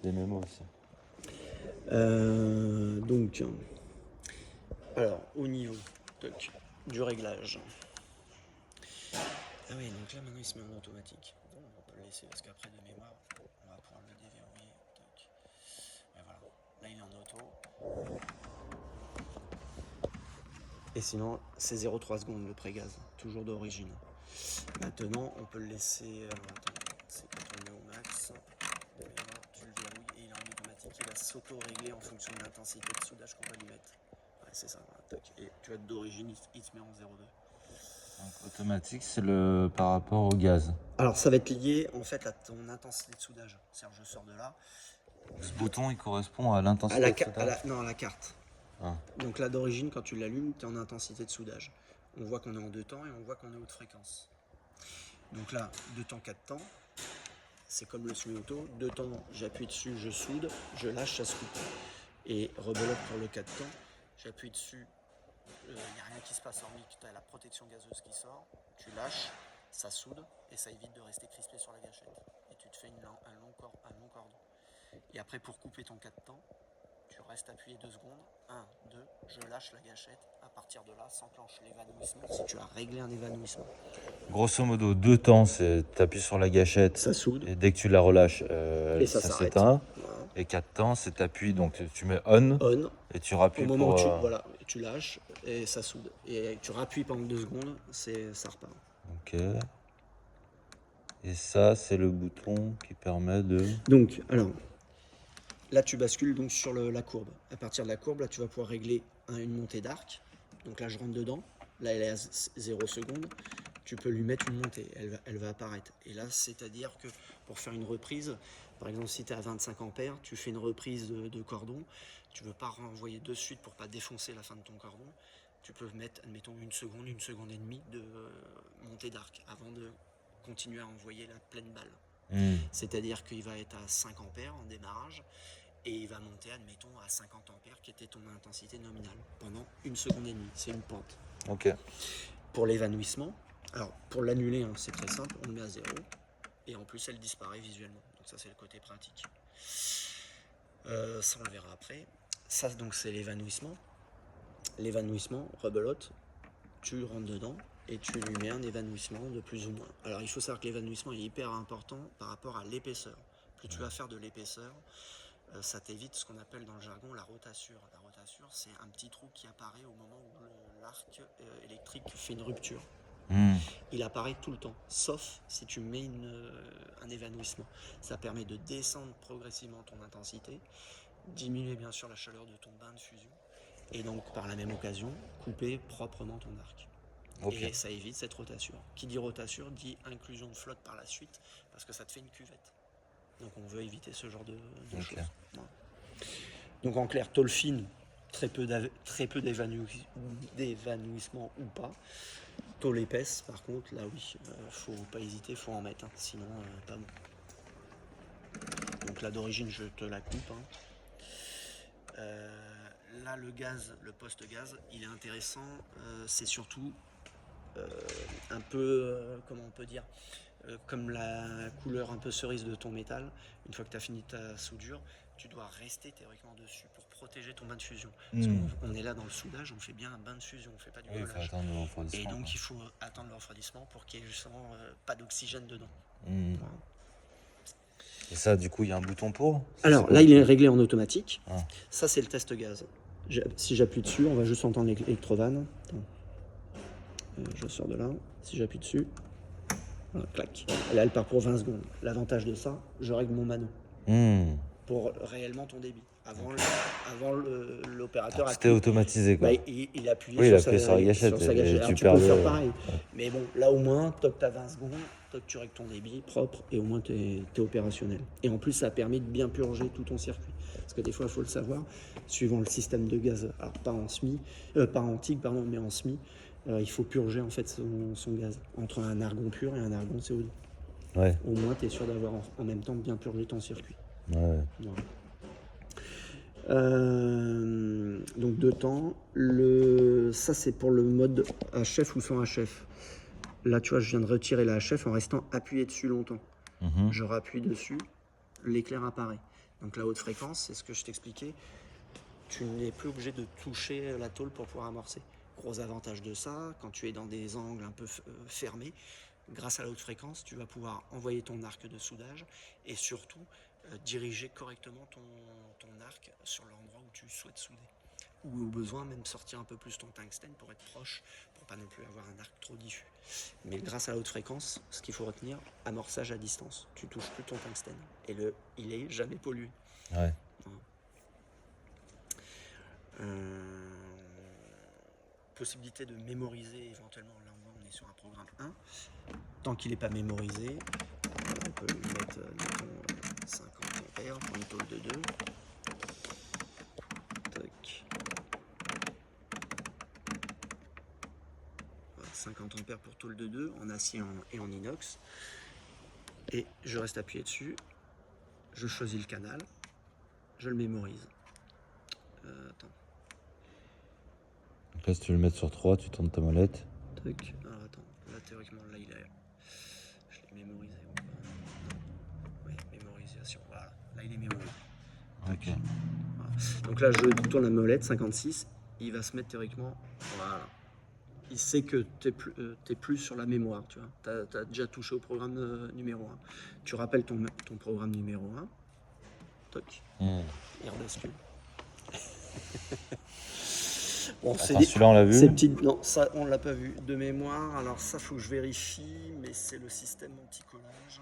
des mémos aussi. Donc, alors, au niveau du réglage. Ah oui, donc là maintenant il se met en automatique. Bon, on peut le laisser parce qu'après de mémoire, on va pouvoir le déverrouiller. Et voilà, là il est en auto. Et sinon, c'est 0,3 secondes le pré-gaz, toujours d'origine. Maintenant, on peut le laisser. Attends, c'est quand on le met au max. De mémoire, tu le verrouilles et il est en automatique. Il va s'auto-régler en fonction de l'intensité de soudage qu'on va lui mettre. Ouais, c'est ça, voilà, toc. Et tu vois, d'origine, il se met en 0,2. Donc automatique, c'est le par rapport au gaz. Alors, ça va être lié en fait à ton intensité de soudage. C'est-à-dire, je sors de là. Le bouton, il correspond à À l'intensité la, de soudage. non, à la carte. Ah. Donc là, d'origine, quand tu l'allumes, tu es en intensité de soudage. On voit qu'on est en 2 temps et on voit qu'on est haute fréquence. Donc là, 2 temps, 4 temps, c'est comme le semi-auto. 2 temps, j'appuie dessus, je soude, je lâche, ça se coupe. Et rebelote pour le 4 temps, j'appuie dessus, il n'y a rien qui se passe hormis que tu as la protection gazeuse qui sort, tu lâches, ça soude et ça évite de rester crispé sur la gâchette. Et tu te fais un long cordon. Et après, pour couper ton 4 temps, tu restes appuyé 2 secondes. 1, 2, je lâche la gâchette. À partir de là, s'enclenche l'évanouissement. Si tu as réglé un évanouissement, Grosso modo, 2 temps, c'est t'appuies sur la gâchette ça soude et dès que tu la relâches, et ça ça s'arrête. s'éteint. Voilà. Et 4 temps, c'est t'appuies, donc tu mets on On, et tu au rappuies moment pour. où tu lâches et ça soude. Et tu rappuies pendant 2 secondes, ça repart. Ok. Et ça, c'est le bouton qui permet de. Donc, alors, là, tu bascules donc sur la courbe. À partir de la courbe, là, tu vas pouvoir régler une montée d'arc. Donc là, je rentre dedans. Là, elle est à 0 secondes. Tu peux lui mettre une montée. Elle va apparaître. Et là, c'est-à-dire que pour faire une reprise, par exemple, si tu es à 25 ampères, tu fais une reprise de cordon. Tu ne veux pas renvoyer de suite pour ne pas défoncer la fin de ton cordon. Tu peux mettre, admettons, une seconde et demie de montée d'arc avant de continuer à envoyer la pleine balle. C'est-à-dire qu'il va être à 5 ampères en démarrage et il va monter, admettons, à 50 ampères qui était ton intensité nominale pendant 1 seconde et demie. C'est une pente. Ok. Pour l'évanouissement, alors pour l'annuler, hein, c'est très simple, on le met à 0 et en plus elle disparaît visuellement. Donc ça c'est le côté pratique. Ça on le verra après. Ça donc c'est l'évanouissement. L'évanouissement, rebelote, tu rentres dedans et tu lui mets un évanouissement de plus ou moins. Alors il faut savoir que l'évanouissement est hyper important par rapport à l'épaisseur. Plus tu vas faire de l'épaisseur, ça t'évite ce qu'on appelle dans le jargon la rotature. La rotature, c'est un petit trou qui apparaît au moment où l'arc électrique fait une rupture. Il apparaît tout le temps, sauf si tu mets un évanouissement. Ça permet de descendre progressivement ton intensité, diminuer bien sûr la chaleur de ton bain de fusion, et donc par la même occasion, couper proprement ton arc. Okay. Et ça évite cette rotation. Qui dit rotation dit inclusion de flotte par la suite, parce que ça te fait une cuvette. Donc on veut éviter ce genre de choses. Voilà. Donc en clair, tôle fine, très peu d'évanouissement ou pas. Tôle épaisse, par contre, là oui, faut pas hésiter, faut en mettre, hein, sinon pas bon. Donc là d'origine, je te la coupe. Hein. Là le gaz, le poste gaz, il est intéressant, c'est surtout un peu, comment on peut dire, comme la couleur un peu cerise de ton métal. Une fois que tu as fini ta soudure, tu dois rester théoriquement dessus pour protéger ton bain de fusion. Parce qu'on est là dans le soudage, on fait bien un bain de fusion, on fait pas du collage. Et donc il faut attendre le refroidissement pour qu'il n'y ait justement pas d'oxygène dedans. Voilà. Et ça, du coup, il y a un bouton pour? Alors là, il est réglé en automatique. Ça, c'est le test gaz. Si j'appuie dessus, on va juste entendre l'électrovanne. Je sors de là. Si j'appuie dessus, voilà, clac. Là, elle part pour 20 secondes. L'avantage de ça, je règle mon mano pour réellement ton débit. Avant l'opérateur. C'était automatisé, quoi. Bah, il appuyait sur la gâchette. Alors, tu peux le faire pareil. Mais bon, là au moins, toc, tu as 20 secondes, toc, tu règles ton débit propre et au moins tu es opérationnel. Et en plus, ça permet de bien purger tout ton circuit. Parce que des fois, il faut le savoir, suivant le système de gaz, alors pas en TIG, mais en SMI, il faut purger en fait son gaz entre un argon pur et un argon CO2. Ouais. Au moins, tu es sûr d'avoir en même temps bien purgé ton circuit. Ouais. Voilà. Donc 2 temps. Ça c'est pour le mode HF ou sans HF. Là tu vois, je viens de retirer la HF en restant appuyé dessus longtemps. Je rappuie dessus, l'éclair apparaît. Donc la haute fréquence, c'est ce que je t'expliquais. Tu n'es plus obligé de toucher la tôle pour pouvoir amorcer. Gros avantage de ça, quand tu es dans des angles un peu fermés, grâce à la haute fréquence, tu vas pouvoir envoyer ton arc de soudage et surtout diriger correctement ton arc sur l'endroit où tu souhaites souder. Ou au besoin même sortir un peu plus ton tungstène pour être proche, pour pas non plus avoir un arc trop diffus. Mais grâce à la haute fréquence, ce qu'il faut retenir, amorçage à distance. Tu touches plus ton tungstène et il est jamais pollué. Ouais. Possibilité de mémoriser éventuellement, là on est sur un programme 1. Tant qu'il n'est pas mémorisé, on peut lui mettre 50 ampères pour une tôle de 2. Tac. 50 ampères pour tôle de 2 en acier et en inox. Et je reste appuyé dessus. Je choisis le canal. Je le mémorise. Attends. Donc là, si tu veux le mettre sur 3, tu tournes ta molette. Tac. Alors attends. Là, théoriquement, là, il est. Je l'ai mémorisé ou pas? Non. Oui, mémorisation. Voilà. Là, il est mémorisé. Ok. Voilà. Donc là, je tourne la molette, 56. Il va se mettre théoriquement. Voilà. Il sait que tu n'es plus sur la mémoire, tu vois. Tu as déjà touché au programme numéro 1. Tu rappelles ton programme numéro 1. Toc. Il rebascule. Bon, Attends, celui-là, on l'a vu? Ces petites... Non, ça, on l'a pas vu de mémoire. Alors ça, faut que je vérifie, mais c'est le système anti-collage.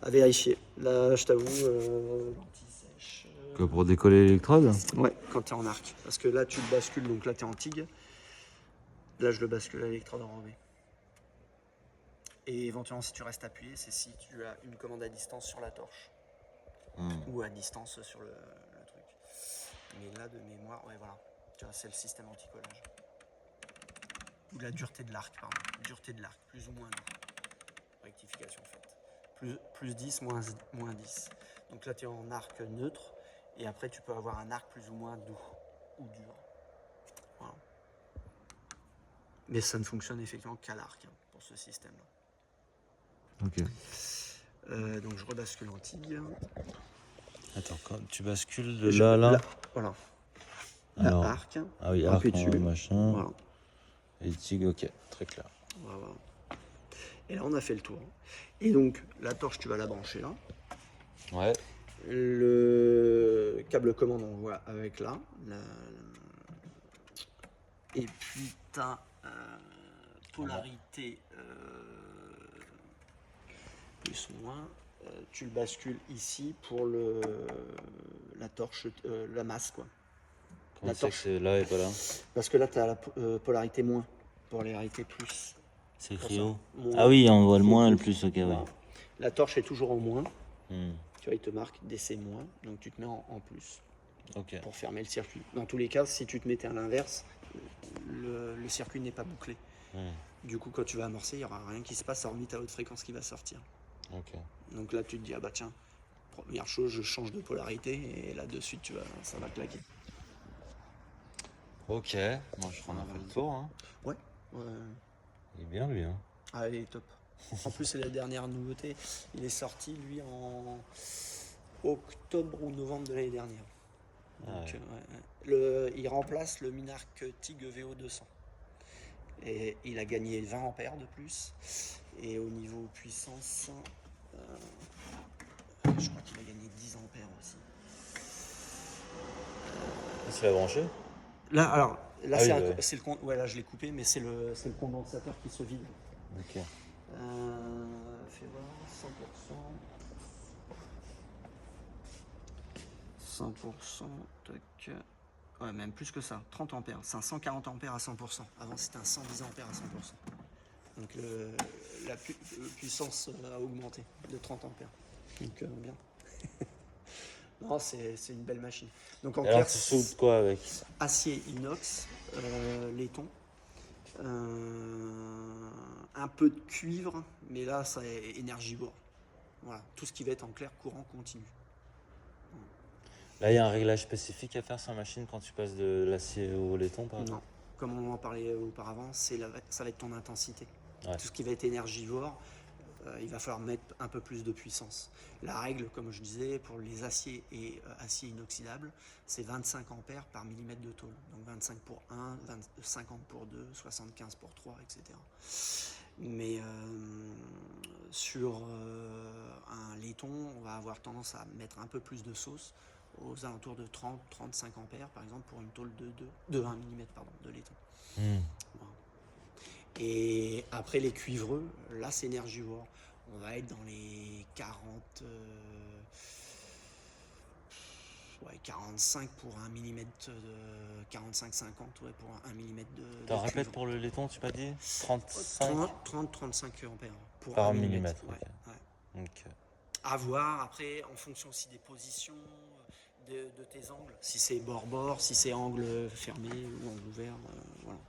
À vérifier. Là, je t'avoue, l'anti-sèche... Quoi, pour décoller l'électrode? Ouais, quand tu es en arc. Parce que là, tu le bascules, donc là, tu es en TIG. Là, je le bascule à l'électrode enrobée. Et éventuellement, si tu restes appuyé, c'est si tu as une commande à distance sur la torche. Ou à distance sur le truc. Mais là, de mémoire, ouais, voilà. Tu vois, c'est le système anti-collage. Ou la dureté de l'arc, pardon. Dureté de l'arc, plus ou moins dur. Rectification faite. Plus 10, moins 10. Donc là, tu es en arc neutre. Et après, tu peux avoir un arc plus ou moins doux ou dur. Voilà. Mais ça ne fonctionne effectivement qu'à l'arc pour ce système-là. Ok. Donc je rebascule en TIG. Attends, quand tu bascules de là à là. Voilà. Alors, arc. ah oui, arc, dessus. machin. Voilà. Et TIG, ok, très clair. Voilà. Et là, on a fait le tour. Et donc, la torche, tu vas la brancher là. Ouais. Le câble commande, on voit avec là. Et puis, tu as polarité plus moins. Tu le bascules ici pour la torche, la masse, quoi. Comment c'est que c'est là et pas là? Parce que là, tu as la polarité moins, polarité plus. C'est écrit haut. Moins. Ah oui, on voit le moins et le plus, ok, Voilà. ouais. La torche est toujours en moins. Tu vois, il te marque DC moins, donc tu te mets en plus. Ok. Pour fermer le circuit. Dans tous les cas, si tu te mettais à l'inverse, le circuit n'est pas bouclé. Du coup, quand tu vas amorcer, il n'y aura rien qui se passe hormis ta haute fréquence qui va sortir. Ok. Donc là, tu te dis, ah bah tiens, première chose, je change de polarité, et là, de suite, ça va claquer. Ok, moi je prends un peu le tour. Hein. Ouais. Il est bien lui. Hein. Ah, il est top. En plus, c'est la dernière nouveauté. Il est sorti, lui, en octobre ou novembre de l'année dernière. Donc, il remplace le Minarc TIG VO200. Et il a gagné 20 ampères de plus. Et au niveau puissance, je crois qu'il a gagné 10 ampères aussi. Tu l'as branché? Là, alors, là, oui, c'est le ouais, là, je l'ai coupé, mais c'est le condensateur qui se vide. Ok. Fais voir, 100%. 100%, tac. Ouais, même plus que ça, 30 ampères. C'est un 140 ampères à 100%. Avant, c'était un 110 ampères à 100%. Donc, la puissance a augmenté de 30 ampères. Donc, bien. Non, c'est une belle machine. Donc, en alors, clair, tu soudes quoi avec? Acier inox, laiton, un peu de cuivre, mais là, ça est énergivore. Voilà, tout ce qui va être en clair courant continu. Là, il y a un réglage spécifique à faire sur la machine quand tu passes de l'acier au laiton, par exemple? Non, comme on en parlait auparavant, ça va être ton intensité. Ouais. Tout ce qui va être énergivore, il va falloir mettre un peu plus de puissance. La règle, comme je disais, pour les aciers et aciers inoxydables, c'est 25 ampères par millimètre de tôle. Donc 25 pour 1, 50 pour 2, 75 pour 3, etc. Mais sur un laiton, on va avoir tendance à mettre un peu plus de sauce, aux alentours de 30-35 ampères, par exemple, pour une tôle de 1 mm de laiton. Voilà. Et après les cuivreux, là c'est énergivore. On va être dans les 45 pour 1 mm de 45-50 pour 1 mm de T'en répètes cuivre. pour le laiton, tu m'as dit 35 30-35 ampères pour par 1 mm. millimètre. Ouais, Ok. ouais. Ok. À voir après en fonction aussi des positions de tes angles. Si c'est bord-bord, si c'est angle fermé ou angle ouvert. Voilà.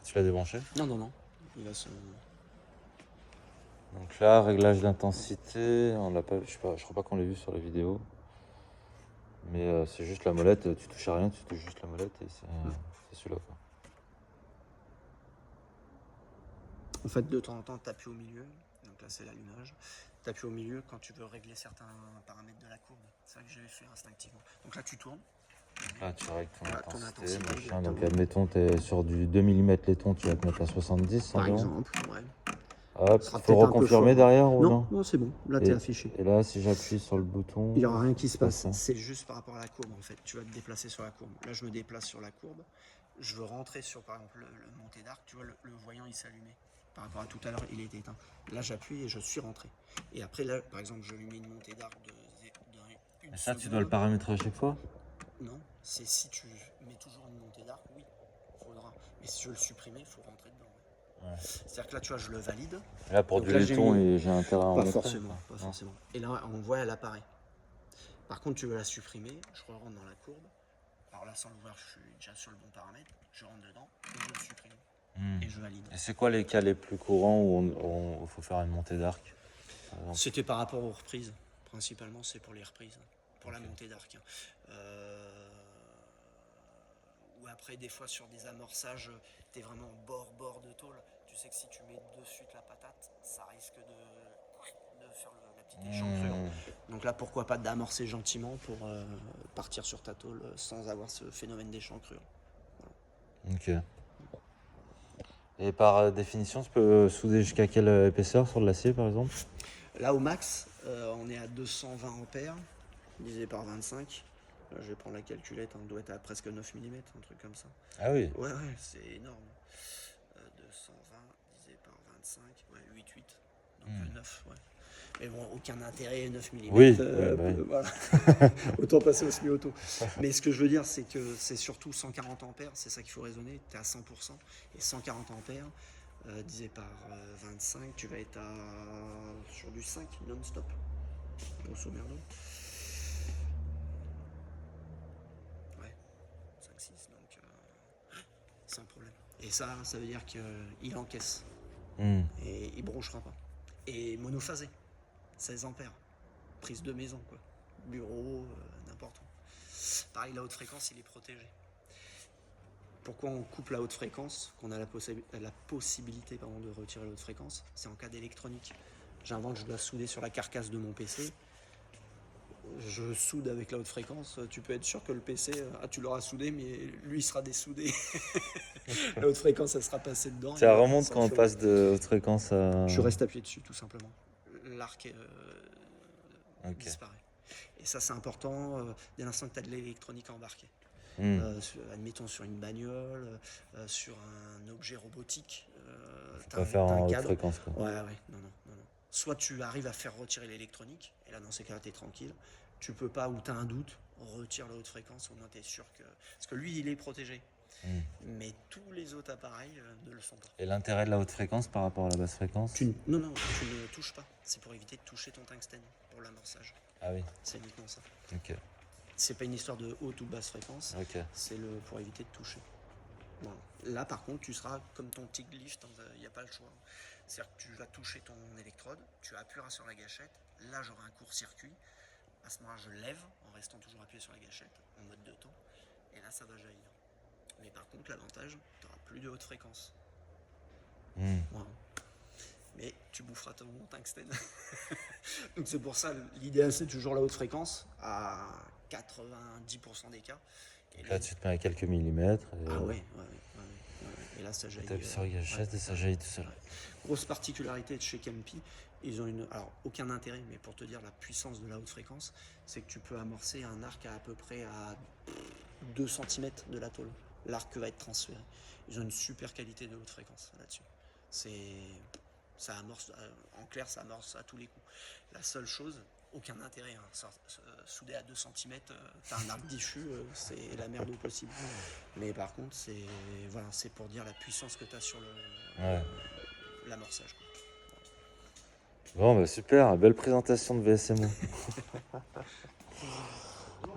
Tu l'as débranché? Non, non, non. Il va se... Donc là, réglage d'intensité, on l'a pas, je crois pas qu'on l'ait vu sur la vidéo. Mais c'est juste la molette, tu touches à rien, tu touches juste la molette et c'est celui-là quoi. En fait, de temps en temps, t'appuies au milieu. Donc là, c'est l'allumage. T'appuies au milieu quand tu veux régler certains paramètres de la courbe. C'est ça que j'avais fait instinctivement. Donc là, tu tournes. Là, tu règles ton Voilà, ton intensité, intensité, machin. Donc exactement. admettons, tu es sur du 2 mm laiton, tu vas te mettre à 70 Par environ. exemple, ouais. Hop, Ce sera faut peut-être un peu reconfirmer fort. derrière ou Non, non? non, c'est bon. Là, t'es affiché. Et là, si j'appuie sur le bouton, Il n'y aura rien qui se passe. ça. C'est juste par rapport à la courbe, en fait. Tu vas te déplacer sur la courbe. Là, je me déplace sur la courbe. Je veux rentrer sur, par exemple, le montée d'arc. Tu vois, le voyant, il s'allumait. Par rapport à tout à l'heure, il était éteint. Là, j'appuie et je suis rentré. Et après, là, par exemple, je lui mets une montée d'arc de une Et ça, seconde. tu dois le paramétrer à chaque fois? Non, c'est si tu mets toujours une montée d'arc, oui, faudra. Mais si tu veux le supprimer, il faut rentrer dedans. Ouais. C'est-à-dire que là, tu vois, je le valide. Là, pour Donc du là, laiton, j'ai intérêt à en Pas montrer. forcément, pas forcément. Et là, on voit, elle apparaît. Par contre, tu veux la supprimer, je rentre dans la courbe. Alors là, sans le voir, je suis déjà sur le bon paramètre. Je rentre dedans, et je le supprime. Et je valide. Et c'est quoi les cas les plus courants où il faut faire une montée d'arc? C'était par rapport aux reprises. Principalement, c'est pour les reprises. Pour la montée d'arc. Ou après, des fois, sur des amorçages, t'es vraiment bord de tôle. Tu sais que si tu mets de suite la patate, ça risque de faire la petite échancrure. Donc là, pourquoi pas d'amorcer gentiment pour partir sur ta tôle sans avoir ce phénomène d'échancrure. Voilà. Ok. Et par définition, tu peux souder jusqu'à quelle épaisseur sur de l'acier par exemple? Là, au max, on est à 220 ampères, divisé par 25. Là, je vais prendre la calculette, on doit être à presque 9 mm, un truc comme ça. Ah oui. Ouais, c'est énorme. 220 divisé par 25, ouais, 8. Donc 9, ouais. Mais bon, aucun intérêt, 9 mm. Oui, voilà. Autant passer au semi-auto. Mais ce que je veux dire, c'est que c'est surtout 140 ampères, c'est ça qu'il faut raisonner, tu es à 100%. Et 140 ampères, divisé par 25, tu vas être sur du 5 non-stop, grosso merdo. Ouais, 5-6, donc sans problème. Et ça veut dire qu'il encaisse. Et il bronchera pas. Et monophasé, 16 ampères. Prise de maison, quoi. Bureau, n'importe où. Pareil, la haute fréquence, il est protégé. Pourquoi on coupe la haute fréquence, qu'on a la possibilité de retirer la haute fréquence? C'est en cas d'électronique. J'invente, je dois souder sur la carcasse de mon PC. Je soude avec la haute fréquence. Tu peux être sûr que le PC, tu l'auras soudé, mais lui, il sera dessoudé. La haute fréquence, elle sera passée dedans. Ça remonte quand on passe de haute fréquence à... Je reste appuyé dessus, tout simplement. L'arc disparaît. Et ça, c'est important dès l'instant que tu as de l'électronique embarquée. Admettons sur une bagnole, sur un objet robotique. Faut pas faire en haute fréquence, quoi. Ouais, non. Soit tu arrives à faire retirer l'électronique, et là, dans ces cas-là, tu es tranquille. Tu peux pas, ou tu as un doute, retire la haute fréquence, au moins tu es sûr que... Parce que lui, il est protégé. Mais tous les autres appareils ne le sont pas. Et l'intérêt de la haute fréquence par rapport à la basse fréquence? Non, tu ne touches pas. C'est pour éviter de toucher ton tungstène pour l'amorçage. Ah oui. C'est uniquement ça. Ok. C'est pas une histoire de haute ou basse fréquence. Ok. C'est pour éviter de toucher. Voilà. Là, par contre, tu seras comme ton TIG lift, il n'y a pas le choix. C'est-à-dire que tu vas toucher ton électrode, tu appuieras sur la gâchette. Là, j'aurai un court-circuit. À ce moment-là, je lève en restant toujours appuyé sur la gâchette en mode de temps. Et là, ça va jaillir. Mais par contre, l'avantage, tu n'auras plus de haute fréquence. Voilà. mais tu boufferas ton tungstène. Donc c'est pour ça, l'idéal c'est toujours la haute fréquence, à 90% des cas. Et Là, tu te mets à quelques millimètres. Et, ah ouais. Et là ça jaillit. t'appuies sur la gâchette et ça jaillit tout seul. Ouais. Grosse particularité de chez Kempi, ils ont alors aucun intérêt, mais pour te dire la puissance de la haute fréquence, c'est que tu peux amorcer un arc à peu près à 2 cm de la tôle. L'arc va être transféré. Ils ont une super qualité de haute fréquence là-dessus. Ça amorce, en clair, ça amorce à tous les coups. La seule chose, aucun intérêt, hein. Souder à 2 cm, t'as un arc diffus, c'est la merde au possible. Mais par contre, c'est pour dire la puissance que t'as sur l'amorçage. Bon, bah super, belle présentation de VSMO.